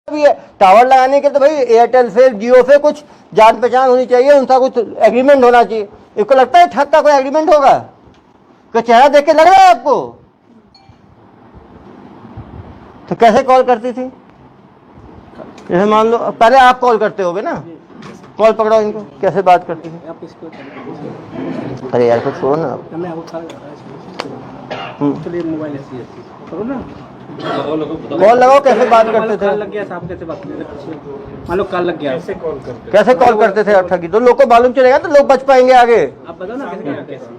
भी है टावर लगाने के, तो भाई एयरटेल से जियो से कुछ जान पहचान होनी चाहिए, उनका कुछ एग्रीमेंट होना चाहिए। इसको लगता है ठग का कोई एग्रीमेंट होगा? कोई चेहरा देख के लग रहा है आपको? तो कैसे कॉल करती थी? जैसे मान लो पहले आप कॉल करते होगे ना, कॉल पकड़ाओ इनको, कैसे बात करती थी? अरे यार कुछ छोड़ो ना, कॉल लगाओ, कैसे बात करते थे? लग गया साहब, कैसे बात करते? मान लो कॉल लग गया, कैसे कॉल करते थे आप ठगी? तो लोग को मालूम चलेगा तो लोग बच पाएंगे आगे। आप बताओ ना कैसे?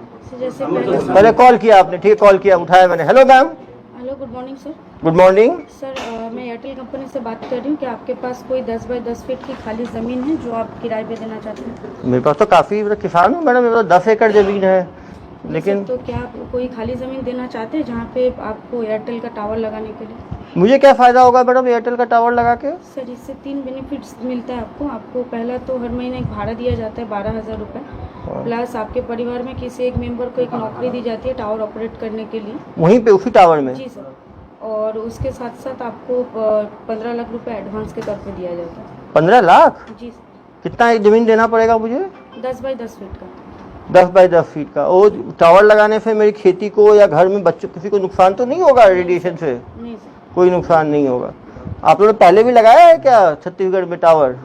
पहले कॉल किया आपने, ठीक है, कॉल किया, उठाया मैंने। Hello ma'am. Hello, good morning sir. Good morning sir, मैं एयरटेल कंपनी से बात कर रही हूँ कि आपके पास कोई 10 बाई 10 फीट की खाली ज़मीन है जो आप किराए पे देना चाहते हैं? मेरे पास तो काफ़ी, किसान हूँ मैडम, मेरे पास 10 एकड़ ज़मीन है, लेकिन तो क्या आप कोई खाली ज़मीन देना चाहते हैं जहाँ पे आपको एयरटेल का टावर लगाने के लिए? मुझे क्या फ़ायदा होगा मैडम एयरटेल का टावर लगा के? सर, इससे 3 बेनिफिट्स मिलता है आपको। पहला तो हर महीने एक भाड़ा दिया जाता है 12,000 रुपये, प्लस आपके परिवार में किसी एक मेंबर को एक नौकरी दी जाती है टावर ऑपरेट करने के लिए, वहीं पे उसी टावर में? जी सर। और उसके साथ साथ आपको 15 लाख रुपए एडवांस के तौर पे दिया जाता है। 15 लाख? जी सर। कितना एक ज़मीन देना पड़ेगा मुझे? 10 बाई 10 फीट का। 10 बाई 10 फीट का। वो टावर लगाने से मेरी खेती को या घर में बच्चों किसी को नुकसान तो नहीं होगा? रेडिएशन से नहीं सर, कोई नुकसान नहीं होगा। आप लोगों ने पहले भी लगाया है क्या छत्तीसगढ़ में टावर?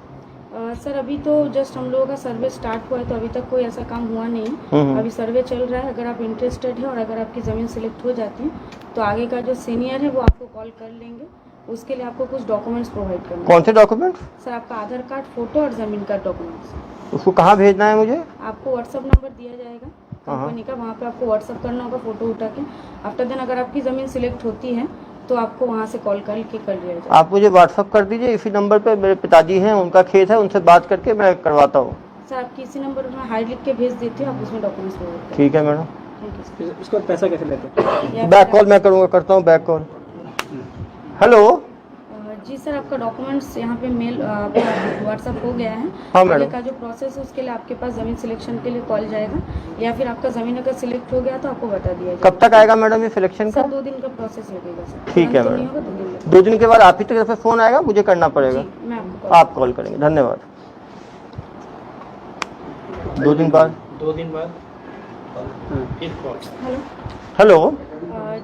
सर अभी तो जस्ट हम लोगों का सर्वे स्टार्ट हुआ है, तो अभी तक कोई ऐसा काम हुआ नहीं। अभी सर्वे चल रहा है। अगर आप इंटरेस्टेड हैं और अगर आपकी ज़मीन सिलेक्ट हो जाती है तो आगे का जो सीनियर है वो आपको कॉल कर लेंगे। उसके लिए आपको कुछ डॉक्यूमेंट्स प्रोवाइड करना। कौन से डॉक्यूमेंट? सर, आपका आधार कार्ड, फोटो और ज़मीन का डॉक्यूमेंट्स। उसको कहाँ भेजना है मुझे? आपको व्हाट्सअप नंबर दिया जाएगा कंपनी का, वहाँ पे आपको व्हाट्सअप करना होगा फ़ोटो उठा के। आफ्टर देन अगर आपकी ज़मीन सिलेक्ट होती है तो आपको वहाँ से कॉल करके कर लिया जाए। आप मुझे व्हाट्सअप कर दीजिए, इसी नंबर पे मेरे पिताजी हैं, उनका खेत है, उनसे बात करके मैं करवाता हूँ। सर, आपकी इसी नंबर पर मैं हाई लिख के भेज देती हूँ, आप उसमें डॉक्यूमेंट्स प्रोवाइड करें। ठीक है मैडम। Thank you sir. इसको पैसा कैसे लेते हैं? बैक कॉल मैं करूँगा, करता हूँ बैक कॉल। हेलो जी सर, आपका डॉक्यूमेंट्स यहाँ पे मेल व्हाट्सअप हो गया है। हाँ आगे मैडम। का जो प्रोसेस है उसके लिए आपके पास ज़मीन सिलेक्शन के लिए कॉल जाएगा, या फिर आपका ज़मीन अगर सिलेक्ट हो गया तो आपको बता दिया जाएगा। कब तक आएगा मैडम ये सिलेक्शन का? सर 2 दिन का प्रोसेस लगेगा सर। ठीक है तुरंत तो नहीं मैडम। होगा, 2 दिन लगेगा। 2 दिन के बाद आप ही की तरफ से फ़ोन आएगा, मुझे करना पड़ेगा? जी, मैं आपको आप कॉल करेंगे, धन्यवाद। 2 दिन बाद? 2 दिन बाद हेलो। हेलो।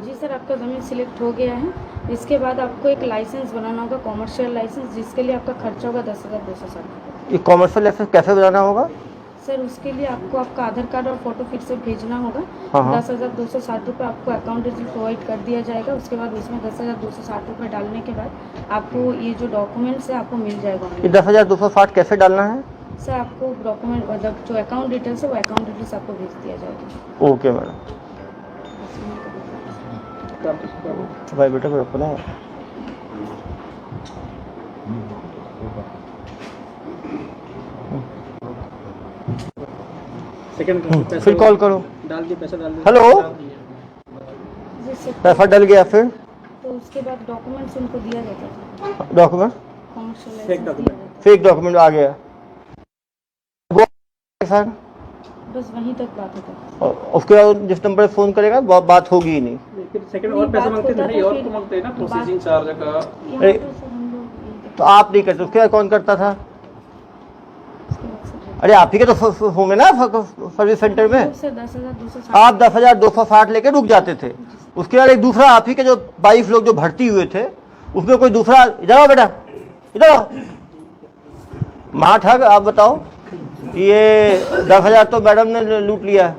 जी सर, आपका ज़मीन सिलेक्ट हो गया है। इसके बाद आपको एक लाइसेंस बनाना होगा, कॉमर्शियल लाइसेंस, जिसके लिए आपका खर्चा होगा 10,260। ये कॉमर्शियल लाइसेंस कैसे बनाना होगा? सर, उसके लिए आपको आपका आधार कार्ड और फोटो फिर से भेजना होगा। हाँ। 10,260 रुपये आपको अकाउंट डिटेल प्रोवाइड कर दिया जाएगा। उसके बाद उसमें 10,260 रुपये डालने के बाद आपको ये जो डॉक्यूमेंट्स है आपको मिल जाएगा। ये 10,260 कैसे डालना है? सर, आपको डॉक्यूमेंट मतलब जो अकाउंट डिटेल्स है वो अकाउंट डिटेल्स आपको भेज दिया जाएगा। Okay madam. भाई बेटा को रखो ना। सेकंड फिर कॉल करो। डाल दिए, पैसा डाल दिए। हेलो। जी सर, पैसा डल गया, फिर तो उसके बाद डॉक्यूमेंट्स उनको दिया जाता है, डॉक्यूमेंट? कॉमर्शियल फेक लाइसेंस दिया डॉक्यूमेंट। जाता फेक डॉक्यूमेंट आ गया सर। है। बस वहीं तक बात होता है। और उसके बाद जिस नंबर पे फ़ोन करेगा बात होगी ही नहीं। फिर सेकंड और पैसा मांगते हैं ना, और तो मांगते हैं ना प्रोसेसिंग चार्ज का। यहाँ पे सर हम लोग तो आप नहीं करते, उसके बाद कौन करता था? अरे आप ही के तो होंगे ना सर्विस सेंटर में। सर 10,260 आप 10,260 लेके रुक जाते थे। उसके बाद एक दूसरा आप ही के जो 22 लोग जो भर्ती हुए थे, उसमें कोई दूसरा, इधर आओ बेटा, इधर आओ। माँ ठग, आप बताओ, ये 10,000 तो मैडम ने लूट लिया है।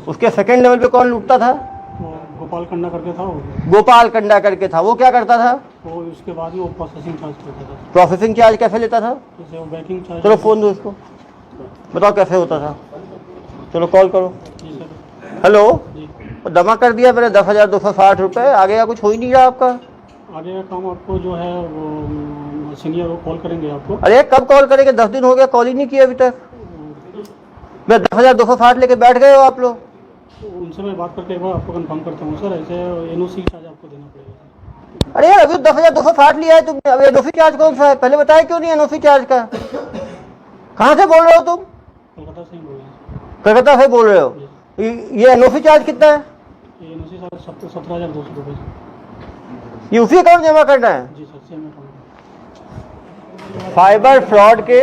उसके सेकंड लेवल पे कौन लूटता था? गोपाल कंडा करके था वो। गोपाल कंडा करके था, वो क्या करता था? वो उसके बाद वो प्रोसेसिंग चार्ज करता था। प्रोसेसिंग चार्ज कैसे लेता था? जैसे वो बैकिंग चार्ज। चलो फ़ोन दो उसको, बताओ कैसे होता था। चलो कॉल करो। जी सर। हेलो। जी। जमा कर दिया मैंने 10,260 रुपये, आगे का कुछ हो ही नहीं रहा आपका। आगे का काम आपको जो है वो सीनियर वो कॉल करेंगे आपको। अरे कब कॉल करेंगे? 10 दिन हो गया, कॉल ही नहीं किया अभी तक। मैं 10,260 लेके बैठ गए हो आप लोग। उनसे मैं बात करके एक बार आपको कंफर्म करता हूँ सर। ऐसे एनओसी चार्ज आपको देना पड़ेगा। अरे यार अभी 10,260 लिया है तुमने, अब एनओसी चार्ज कौन सा है? पहले बताया क्यों नहीं एनओसी चार्ज का? कहाँ से बोल रहे हो तुम? कोलकाता से ही बोल रहे हैं। कलकत्ता से बोल रहे हो? ये एनओसी चार्ज कितना है? ये एनओसी चार्ज 17,200 रुपये। ये उसी अकाउंट जमा करना है? जी sir, same account. Cyber fraud के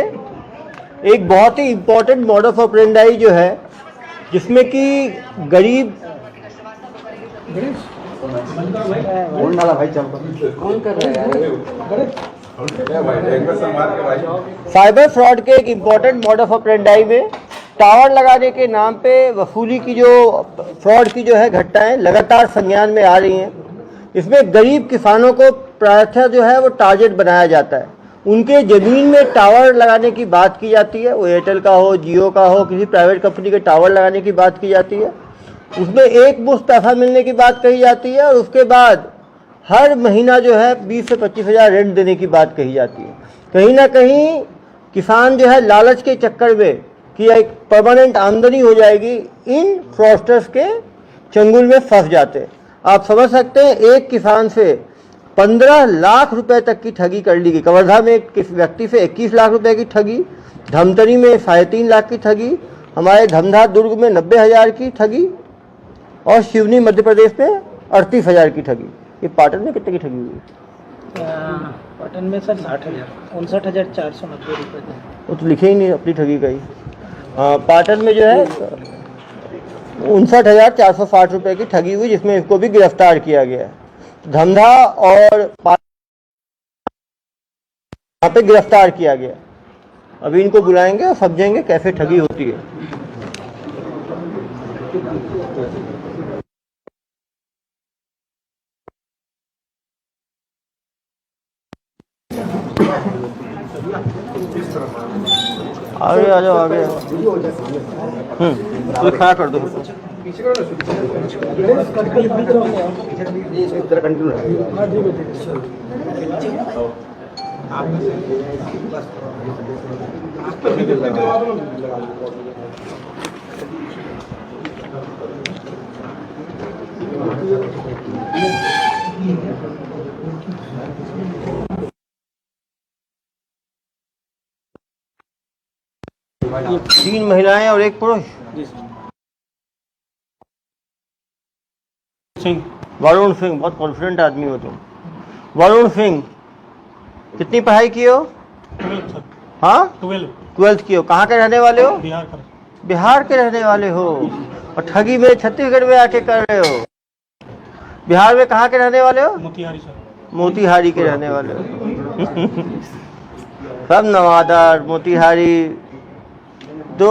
एक बहुत ही इम्पोर्टेंट मॉडस ऑपरेंडाई जो है, जिसमें कि गरीब साइबर फ्रॉड के एक इम्पोर्टेंट मॉडस ऑपरेंडाई में टावर लगाने के नाम पे वसूली की जो फ्रॉड की जो है घटनाएं लगातार संज्ञान में आ रही हैं। इसमें गरीब किसानों को प्रायः जो है वो टारगेट बनाया जाता है। उनके ज़मीन में टावर लगाने की बात की जाती है, वो एयरटेल का हो, जियो का हो, किसी प्राइवेट कंपनी के टावर लगाने की बात की जाती है। उसमें एक मुश्त पैसा मिलने की बात कही जाती है और उसके बाद हर महीना जो है 20 से 25 हज़ार रेंट देने की बात कही जाती है। कहीं ना कहीं किसान जो है लालच के चक्कर में कि एक परमानेंट आमदनी हो जाएगी, इन फ्रॉडस्टर्स के चंगुल में फंस जाते हैं। आप समझ सकते हैं, एक किसान से 15 लाख रुपए तक की ठगी कर ली गई। कवर्धा में एक व्यक्ति से 21 लाख रुपए की ठगी, धमतरी में 3.5 लाख की ठगी, हमारे धमधा दुर्ग में 90,000 की ठगी और शिवनी मध्य प्रदेश में 38,000 की ठगी। ये पाटन में कितने की ठगी हुई? पाटन में सर 60,000, 59,490 रुपये थे। वो तो लिखे ही नहीं अपनी ठगी का ही। पाटन में जो है 59,460 रुपये की ठगी हुई, जिसमें इसको भी गिरफ्तार किया गया है। धमधा और यहाँ पे गिरफ्तार किया गया। अभी इनको बुलाएंगे और समझेंगे कैसे ठगी होती है। आगे आ जाओ, आगे तो खड़ा कर दो। तीन महिलाएं और एक पुरुष। सिंह, वरुण सिंह, बहुत कॉन्फिडेंट आदमी हो तुम। वरुण सिंह, कितनी पढ़ाई की हो? 12 सर। हाँ, 12th की हो। कहाँ के रहने वाले हो? बिहार का। बिहार के रहने वाले हो और ठगी में छत्तीसगढ़ में आके कर रहे हो। बिहार में कहाँ के रहने वाले हो? मोतिहारी सर। मोतिहारी के रहने वाले हो। सब नवादा, मोतिहारी। तो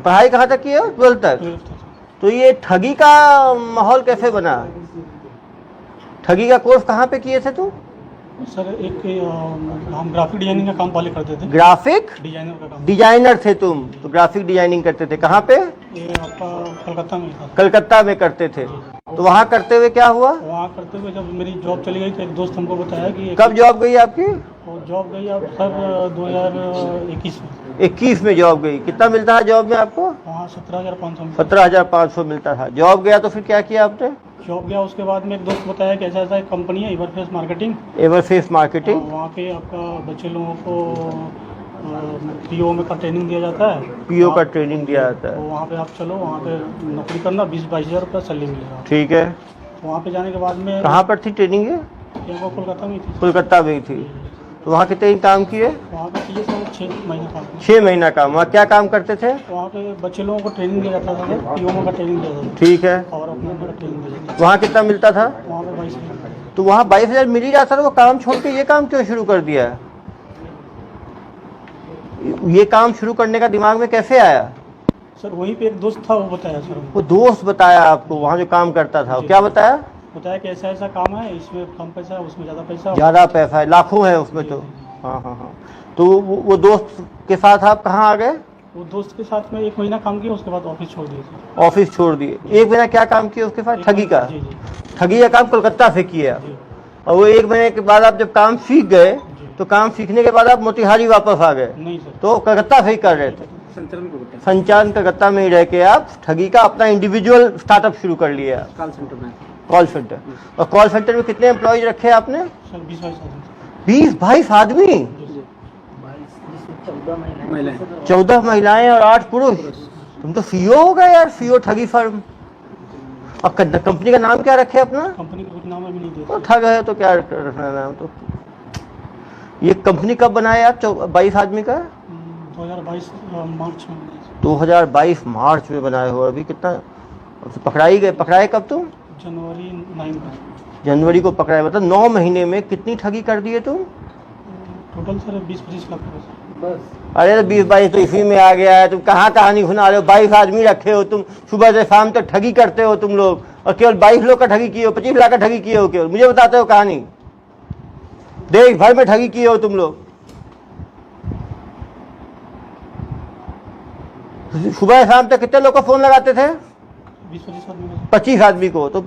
पढ़ाई कहाँ तक की हो? 12th तक। 12th तक। तो ये ठगी का माहौल कैसे बना? ठगी का कोर्स कहाँ पे किए थे तुम? सर एक हम ग्राफिक डिजाइनिंग का काम पहले करते थे। ग्राफिक डिजाइनर का काम। डिजाइनर थे तुम, तो ग्राफिक डिजाइनिंग करते थे। कहाँ पे? ये आपका कलकत्ता में था। कलकत्ता में करते थे। तो वहाँ करते हुए क्या हुआ? वहाँ करते हुए जब मेरी जॉब चली गई तो एक दोस्त हमको बताया कि कब जॉब गई आपकी? जॉब गई अब सर 2021 में। 21 में जॉब गई। कितना मिलता है जॉब में आपको? वहाँ 17,500 17,500 मिलता था। जॉब गया तो फिर क्या किया आपने? जॉब गया, उसके बाद में एक दोस्त बताया कि ऐसा ऐसा एक कंपनी है एवरफेस मार्केटिंग। एवरफेस मार्केटिंग। वहाँ पे आपका बच्चे लोगों को पीओ में का ट्रेनिंग दिया जाता है। पीओ का ट्रेनिंग दिया जाता तो है। वहाँ पे आप चलो, वहाँ पे नौकरी करना, 20-22 हज़ार रुपये सैलरी मिलेगा। ठीक है। वहाँ पे जाने के बाद में कहाँ पर थी ट्रेनिंग ये? वो कोलकाता में थी। कोलकाता में थी। तो वहाँ कितने दिन काम किए? वहाँ पे किए सर 6 महीना काम। 6 महीना काम। वहाँ क्या काम करते थे? वहाँ पे बच्चे लोगों को ट्रेनिंग दिया जाता था, पीओ में का ट्रेनिंग दिया जाता था ठीक है। और अपने का ट्रेनिंग दिया जाता वहाँ कितना मिलता था? था। वहाँ पे 22 हज़ार। तो वहाँ 22,000 मिल ही जाता था। वो काम छोड़ के ये काम क्यों शुरू कर दिया? ये काम शुरू करने का दिमाग में कैसे आया? सर वहीं पे एक दोस्त था, वो बताया सर हमको। वो दोस्त बताया आपको वहाँ जो काम करता था? वो क्या बताया? बताया कि ऐसा ऐसा काम है, इसमें कम पैसा है, उसमें ज़्यादा पैसा है। ज़्यादा पैसा है, लाखों है उसमें तो। हाँ हाँ हाँ। तो वो दोस्त के साथ आप कहाँ आ गए? वो दोस्त के साथ में 1 महीना काम किया, उसके बाद ऑफिस छोड़ दिए थे। ऑफिस छोड़ दिए। 1 महीना क्या काम किया उसके साथ? ठगी का। जी जी ठगी का काम कोलकाता से किया। जी और वो 1 महीने के बाद आप जब काम सीख गए तो काम सीखने के बाद आप मोतिहारी वापस आ गए। नहीं सर। तो कलकत्ता से ही कर रहे थे। संचालन कलकत्ता में ही रह के आप ठगी का अपना इंडिविजुअल स्टार्टअप शुरू कर लिया। कॉल सेंटर में। Call centre. और कॉल सेंटर में कितने एम्प्लॉयज रखे आपने? सर 20-22 आदमी। 20-22 आदमी। 14 महिलाएं और 8 पुरुष। तुम तो सीईओ हो गए यार, सीईओ ठगी फर्म। और कंपनी का नाम क्या रखे अपना? कंपनी का कुछ नाम अभी नहीं दिया। तो ठग है तो क्या रखना नाम? तो ये कंपनी कब बनाया आप 22 आदमी का? 2022 मार्च में। 2022 मार्च में बनाए हो। अभी कितना पकड़ाए कब तुम? जनवरी 9 में। जनवरी को पकड़ाए, मतलब 9 महीने में कितनी ठगी कर दिए तुम? टोटल सर 20-25 लाख रुपए। बस अरे तो 20-22 तो इसी में आ गया है। तुम कहाँ कहानी सुना रहे हो? 22 आदमी रखे हो तुम, सुबह से शाम तक ठगी करते हो तुम लोग, और केवल 22 लोग का ठगी किए हो, 25 लाख का ठगी किए हो केवल। मुझे बताते हो कहानी, देश भर में ठगी किए हो तुम लोग। सुबह शाम तक कितने लोग को फोन लगाते थे? 20-25 आदमी। 25 आदमी को। तो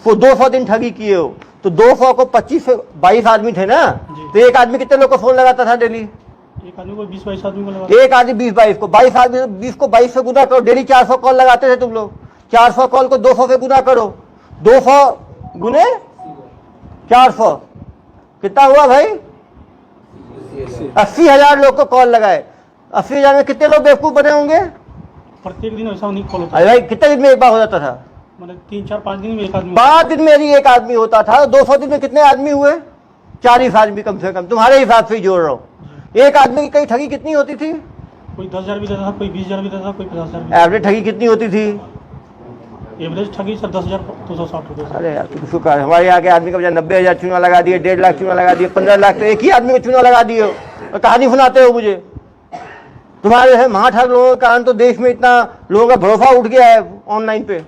200 दिन ठगी किए हो, तो 200 को 25 से 22 आदमी थे ना, तो एक आदमी कितने लोग को फोन लगाता था डेली? एक आदमी को 20-22 आदमी को लगा। एक आदमी 20-22 को, 22 आदमी 20 को 22 से गुना करो, डेली 400 कॉल लगाते थे तुम लोग। 400 कॉल को 200 से गुना करो, 200 गुने 400 कितना हुआ भाई? 80,000 लोग को कॉल लगाए। 80,000 में कितने लोग बेवकूफ बने होंगे? प्रत्येक दिन ऐसा नहीं कॉल होता। अरे भाई कितने दिन में एक बार हो जाता था? मतलब 3-4-5 दिन में एक आदमी। 5 दिन में यदि एक आदमी होता था, 200 दिन में कितने आदमी हुए? 40 आदमी कम से कम, तुम्हारे हिसाब से ही जोड़ रहा हूँ। एक आदमी की कई ठगी कितनी होती थी? कोई 10,000 भी देता था, कोई 20,000 भी देता था, कोई 50,000 भी। एवरेज ठगी कितनी होती थी? एवरेज ठगी सर 10,260 रुपये। अरे यार तुम शुक्र, हमारे यहाँ के आदमी का 90,000 चूना लगा दिए, 1.5 लाख चूना लगा दिए, 15 लाख तो एक ही आदमी को चूना लगा दिए हो, और कहानी सुनाते हो मुझे। तुम्हारे है महाठग लोगों के कारण तो देश में इतना लोगों का भरोसा उठ गया है ऑनलाइन पे।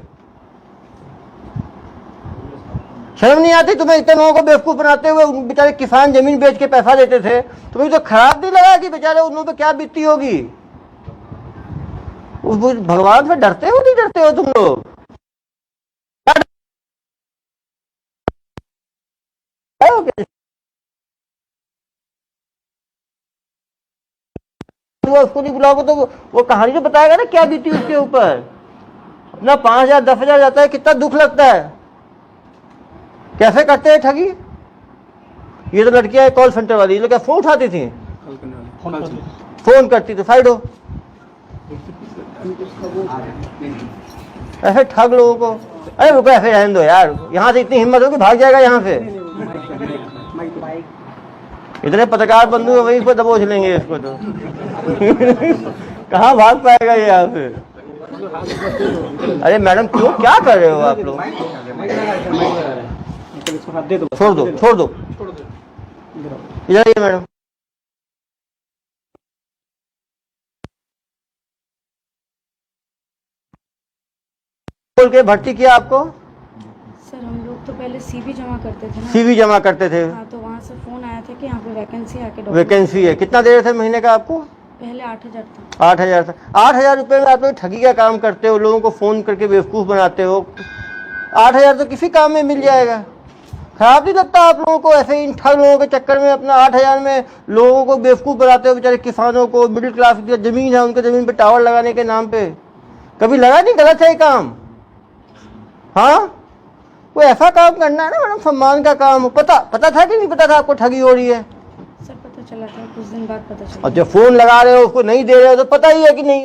शर्म नहीं आती तुम्हें इतने लोगों को बेवकूफ बनाते हुए? उन बेचारे किसान जमीन बेच के पैसा देते थे, तुम्हें तो खराब नहीं लगा कि बेचारे उन लोगों पे क्या बीतती होगी? उस भगवान से डरते हो नहीं डरते हो तुम लोग? उसको नहीं बुलाओगे तो वो कहानी तो बताएगा ना क्या बीती उसके ऊपर। अपना 5,000 10,000 जाता है, कितना दुख लगता है। कैसे करते हैं ठगी? ये तो लड़कियां कॉल सेंटर वाली, ये लोग क्या फोन उठाती थी? फोन करती तो साइड हो। ऐसे ठग लोगों को, अरे रुको ऐसे रहने दो यार, यहाँ से इतनी हिम्मत हो कि भाग जाएगा यहाँ से। इतने पत्रकार बंधु है, वहीं पर दबोच लेंगे इसको तो। कहाँ भाग पाएगा ये यहाँ से? अरे मैडम क्यों, क्या कर रहे हो आप लोग? छोड़ दो इधर आइए मैडम। बोल के भर्ती किया आपको? सर हम लोग तो पहले सीवी जमा करते थे ना। सीवी जमा करते थे? हाँ, तो वहाँ से फोन आया था कि यहाँ पे वैकेंसी आके वैकेंसी है। कितना दे रहे थे महीने का आपको? पहले 8,000 था। 8,000 था। 8,000 रुपये में आप लोग ठगी का काम करते हो, लोगों को फोन करके बेवकूफ बनाते हो। 8,000 तो किसी काम में मिल जाएगा। खराब नहीं लगता आप लोगों को ऐसे इन ठग लोगों के चक्कर में अपना 8,000 में लोगों को बेवकूफ बनाते हो? बेचारे किसानों को, मिडिल क्लास की जमीन है उनके जमीन पे टावर लगाने के नाम पे। कभी लगा नहीं गलत है ये काम? हाँ, कोई ऐसा काम करना है ना मैडम, सम्मान का काम। पता था कि नहीं पता था आपको ठगी हो रही है? सर पता चला था, कुछ दिन बाद पता चला। और जब फोन लगा रहे हो उसको नहीं दे रहे हो तो पता ही है कि नहीं।